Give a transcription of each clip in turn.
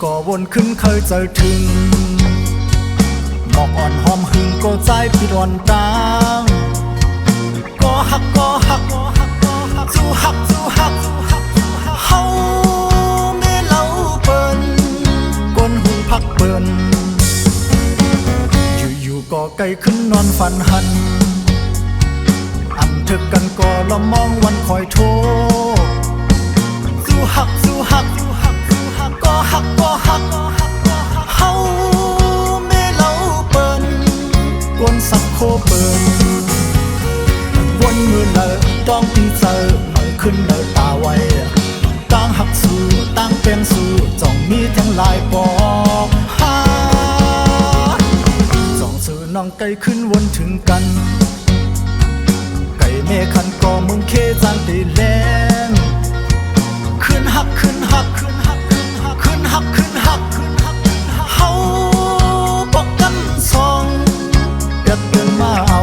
ก็วนขึ้นเคยเจอถึงหมอกอ่อนหอมหึงก็ใจผิดอ่อนตางก็หักสู้หักเฮาเมื่อเล่าเปิ้นกวนหูพักเปิ้นอยู่ก็ไกลขึ้นนอนฝันหันอันเธอกันก็ละมองวันคอยโทสู้หักก็หักเฮาเมื่อเล่าเปิ้นกวนสักโคเปิ้นวนมือเลยต้องตีเจอมือขึ้นเนตาไว้ตั้งหักสู้ตั้งเป็นสู้จ้องมีทั้งหลายปอกจ้องซื้อน้องไก่ขึ้นวนถึงกันไก่เมฆคันก็มึงเคจานตีแรงขึ้นหักเฮาบอกกันสองเด็ดเดินมาเอา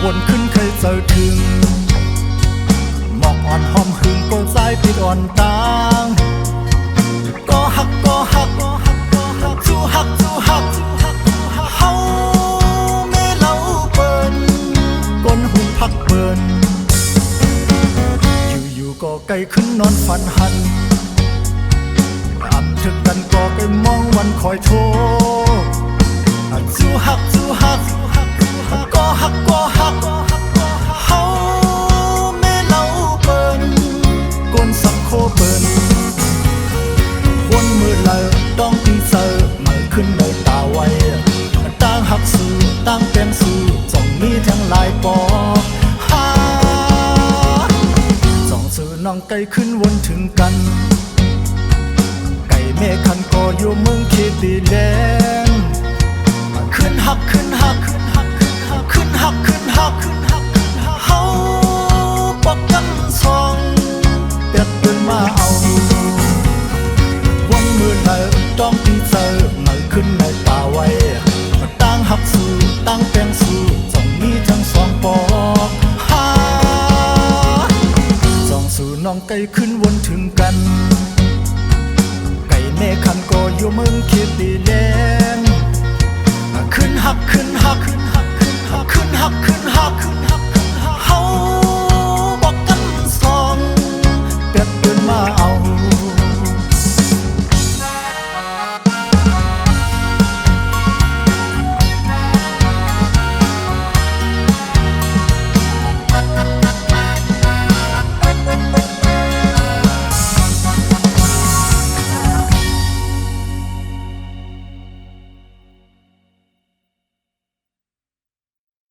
วนขึ้นเคยเจอถึงหมอกอ่อนหอมหึงก็ใจผิดอ่อนตางก็หักสู้หักเฮาเมื่อเล่าเปิ้นก้นหูพักเปิ้นอยู่ก็ไกลขึ้นนอนฝันหันอันถึงกันก็ไกลมองวันคอยโทสู้หักก็หักเฮาเมื่อเล่าเปิ้นกวนสักโคเปิ้นวนมือเลยต้องตีเจอมือขึ้นเนตาไว้ตั้งหักสู้ตั้งเป็นสู้จ้องมีทั้งหลายปอกจ้องซื้อน้องไก่ขึ้นวนถึงกันไก่เมฆคันก็อยู่เมืองคิดดีแลงขึ้นหักเฮาบอกกันสองเด็ดเดินมาเอาวันมือเลยต้องตีเจอมือขึ้นในตาไว้ตั้งหักสู้ตั้งเป็นสู้จ้องมีทั้งสองปอกจ้องสู้น้องไก่ขึ้นวน